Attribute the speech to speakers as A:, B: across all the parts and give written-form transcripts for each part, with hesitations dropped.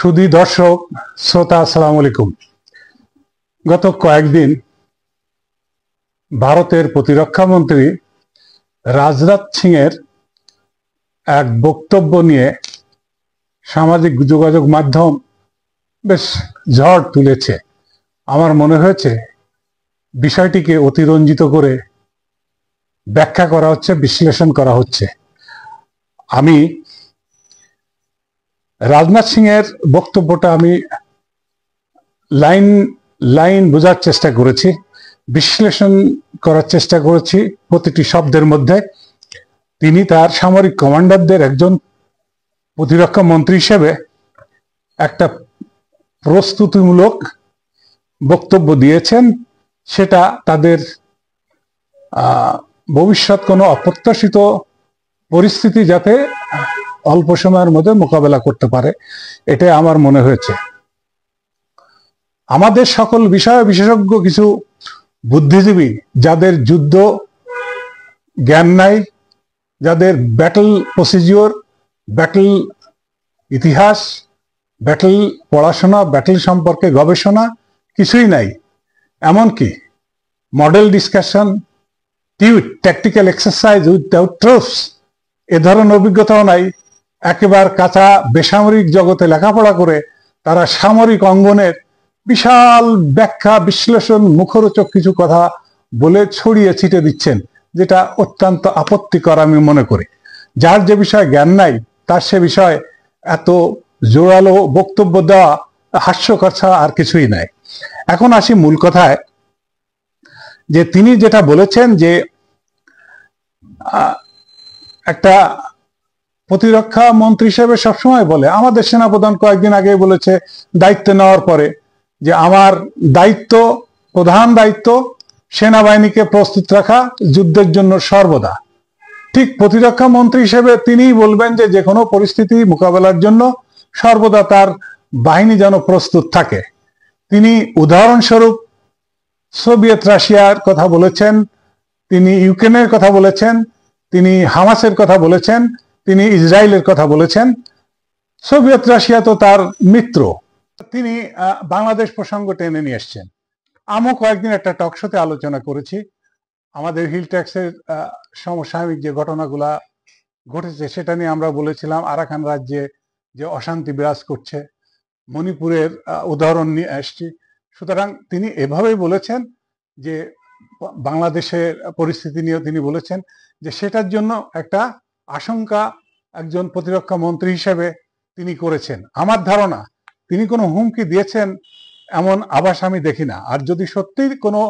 A: সুধী দর্শক শ্রোতা, আসসালামু আলাইকুম। গত কয়েকদিন ভারতের প্রতিরক্ষা মন্ত্রী রাজনাথ সিং এর এক বক্তব্য নিয়ে সামাজিক যোগাযোগ মাধ্যম বেশ ঝড় তুলেছে। আমার মনে হয়েছে বিষয়টিকে অতিরঞ্জিত করে ব্যাখ্যা করা হচ্ছে, বিশ্লেষণ করা হচ্ছে। আমি রাজনাথ সিং এর বক্তব্যটা লাইন লাইন বোঝার চেষ্টা করেছি, বিশ্লেষণ করার চেষ্টা করেছি প্রতিটি শব্দের মধ্যে। তিনি তার সামরিক কমান্ডারদের একজন প্রতিরক্ষা মন্ত্রী হিসেবে একটা প্রস্তুতিমূলক বক্তব্য দিয়েছেন। সেটা তাদের ভবিষ্যৎ কোনো অপ্রত্যাশিত পরিস্থিতি যাতে অল্প সময়ের মধ্যে মোকাবেলা করতে পারে, এটাই আমার মনে হয়েছে। আমাদের সকল বিষয়ে বিশেষজ্ঞ কিছু বুদ্ধিজীবী যাদের যুদ্ধ জ্ঞান নাই, যাদের ব্যাটল প্রসিজিওর, ব্যাটল ইতিহাস, ব্যাটল পড়াশোনা, ব্যাটল সম্পর্কে গবেষণা কিছুই নাই, এমনকি model discussion, tactical exercise without troops এ ধরনের অভিজ্ঞতাও নাই। একেবারে কাঁচা বেসামরিক জগতে লেখাপড়া করে তারা সামরিক অঙ্গনের বিশাল ব্যাখ্যা, বিশ্লেষণ, মুখরোচক কিছু কথা বলে ছড়িয়ে ছিটে দিচ্ছেন, যেটা অত্যন্ত আপত্তিকর আমি মনে করি। যার যে বিষয়ে জ্ঞান নাই তার সে বিষয়ে এত জোরালো বক্তব্য দেওয়া হাস্যকর ছাড়া আর কিছুই নাই। এখন আসি মূল কথায়, যে তিনি যেটা বলেছেন যে একটা প্রতিরক্ষা মন্ত্রী হিসেবে সবসময় বলে, আমাদের সেনাপ্রধান কয়েকদিন আগে বলেছে দায়িত্ব নেওয়ার পরে যে আমার দায়িত্ব, প্রধান দায়িত্ব সেনাবাহিনীকে প্রস্তুত রাখা যুদ্ধের জন্য সর্বদা। ঠিক প্রতিরক্ষা মন্ত্রী হিসেবে তিনিই বলবেন যে যে কোনো পরিস্থিতি মোকাবেলার জন্য সর্বদা তার বাহিনী যেন প্রস্তুত থাকে। তিনি উদাহরণস্বরূপ সোভিয়েত রাশিয়ার কথা বলেছেন, তিনি ইউক্রেনের কথা বলেছেন, তিনি হামাসের কথা বলেছেন, তিনি ইসরায়েলের কথা বলেছেন। সোভিয়েত রাশিয়া তো তার মিত্র। তিনি বাংলাদেশ প্রসঙ্গ টেনে নিয়ে এসছেন। আমিও কয়েকদিন একটা টক শোতে আলোচনা করেছি আমাদের হিল ট্যাক্সের সমসাময়িক যে ঘটনাগুলা ঘটেছে সেটা নিয়ে। আমরা বলেছিলাম আরাকান রাজ্যে যে অশান্তি বিরাজ করছে, মণিপুরের উদাহরণ নিয়ে আসছি। সুতরাং তিনি এভাবেই বলেছেন যে বাংলাদেশের পরিস্থিতি নিয়েও তিনি বলেছেন যে সেটার জন্য একটা আশঙ্কা একজন প্রতিরক্ষা মন্ত্রী হিসেবে তিনি করেছেন। আমার ধারণা তিনি কোনো হুমকি দিয়েছেন এমন আভাস আমি দেখি না। আর যদি সত্যি কোনো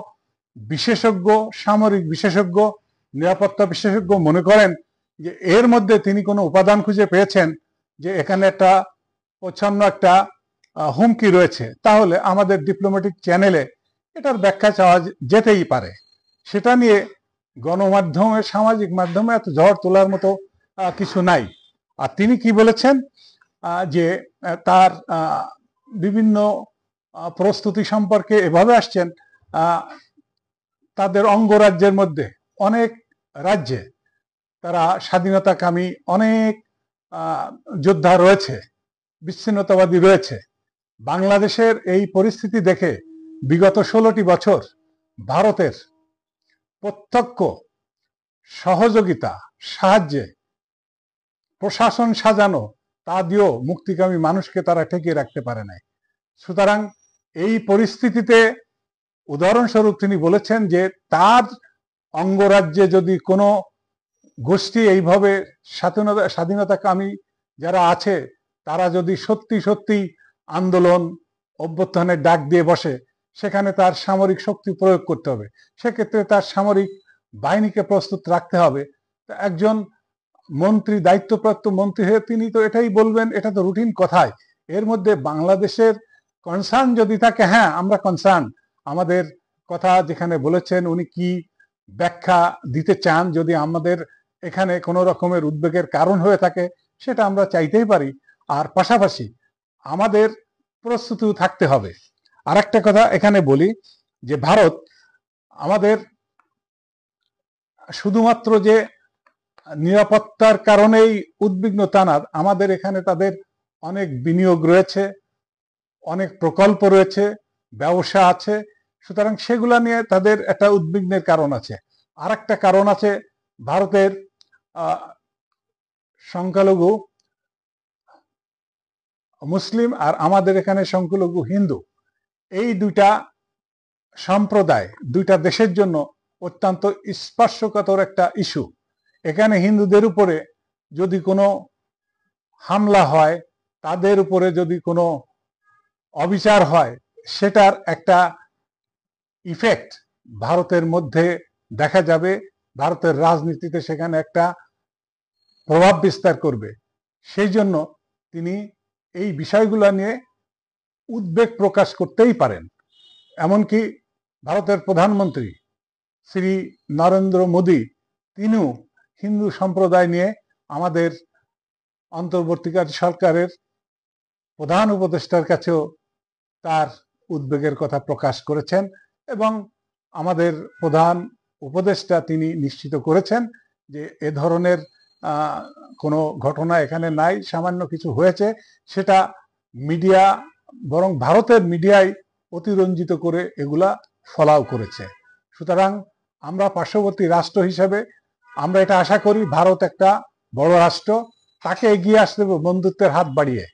A: বিশেষজ্ঞ, সামরিক বিশেষজ্ঞ, নিরাপত্তা বিশেষজ্ঞ মনে করেন যে এর মধ্যে তিনি কোনো উপাদান খুঁজে পেয়েছেন যে এখানে একটা প্রচ্ছন্ন একটা হুমকি রয়েছে, তাহলে আমাদের ডিপ্লোম্যাটিক চ্যানেলে এটার ব্যাখ্যা চাওয়া যেতেই পারে। সেটা নিয়ে গণমাধ্যমে, সামাজিক মাধ্যমে এত ঝড় তোলার মতো কিছু নাই। আর তিনি কি বলেছেন যে তার বিভিন্ন প্রস্তুতি সম্পর্কে এভাবে আসছেন, তাদের অঙ্গরাজ্যের মধ্যে অনেক রাজ্যে তারা স্বাধীনতাকামী অনেক যোদ্ধা রয়েছে, বিচ্ছিন্নতাবাদী রয়েছে। বাংলাদেশের এই পরিস্থিতি দেখে বিগত 16টি বছর ভারতের প্রত্যক্ষ সহযোগিতা, সাহায্যে, প্রশাসন সাজানো, তা দিয়েও মুক্তিকামী মানুষকে তারা ঠেকিয়ে রাখতে পারে নাই। সুতরাং এই পরিস্থিতিতে উদাহরণস্বরূপ তিনি বলেছেন যে তার অঙ্গরাজ্যে যদি কোনো গোষ্ঠী এইভাবে স্বাধীনতাকামী যারা আছে তারা যদি সত্যি সত্যি আন্দোলন, অভ্যুত্থানের ডাক দিয়ে বসে, সেখানে তার সামরিক শক্তি প্রয়োগ করতে হবে। সেক্ষেত্রে তার সামরিক বাহিনীকে প্রস্তুত রাখতে হবে। একজন মন্ত্রী, দায়িত্বপ্রাপ্ত মন্ত্রী হয়ে তিনি তো এটাই বলবেন, এটা তো রুটিন কথাই। এর মধ্যে বাংলাদেশের কনসার্ন যদি থাকে, হ্যাঁ আমরা কনসার্ন, আমাদের কথা যেখানে বলেছেন উনি কি ব্যাখ্যা দিতে চান, যদি আমাদের এখানে কোনো রকমের উদ্বেগের কারণ হয়ে থাকে সেটা আমরা চাইতেই পারি। আর পাশাপাশি আমাদের প্রস্তুতিও থাকতে হবে। আর একটা কথা এখানে বলি যে ভারত আমাদের শুধুমাত্র যে নিরাপত্তার কারণেই উদ্বিগ্ন তা না, আমাদের এখানে তাদের অনেক বিনিয়োগ রয়েছে, অনেক প্রকল্প রয়েছে, ব্যবসা আছে, সুতরাং সেগুলা নিয়ে তাদের একটা উদ্বিগ্নের কারণ আছে। আর একটা কারণ আছে, ভারতের সংখ্যালঘু মুসলিম আর আমাদের এখানে সংখ্যালঘু হিন্দু, এই দুইটা সম্প্রদায় দুইটা দেশের জন্য অত্যন্ত স্পর্শকাতর একটা ইস্যু। এখানে হিন্দুদের উপরে যদি কোনো হামলা হয়, তাদের উপরে যদি কোনো অবিচার হয়, সেটার একটা ইফেক্ট ভারতের মধ্যে দেখা যাবে, ভারতের রাজনীতিতে সেখানে একটা প্রভাব বিস্তার করবে। সেই জন্য তিনি এই বিষয়গুলো নিয়ে উদ্বেগ প্রকাশ করতেই পারেন। এমনকি ভারতের প্রধানমন্ত্রী শ্রী নরেন্দ্র মোদী, তিনিও হিন্দু সম্প্রদায় নিয়ে আমাদের অন্তর্বর্তীকালীন সরকারের প্রধান উপদেষ্টার কাছেও তার উদ্বেগের কথা প্রকাশ করেছেন, এবং আমাদের প্রধান উপদেষ্টা তিনি নিশ্চিত করেছেন যে এ ধরনের কোনো ঘটনা এখানে নাই, সামান্য কিছু হয়েছে, সেটা মিডিয়া, বরং ভারতের মিডিয়ায় অতিরঞ্জিত করে এগুলা ফলাও করেছে। সুতরাং আমরা পার্শ্ববর্তী রাষ্ট্র হিসেবে আমরা এটা আশা করি, ভারত একটা বড় রাষ্ট্র, তাকে এগিয়ে আসতে হবে বন্ধুত্বের হাত বাড়িয়ে।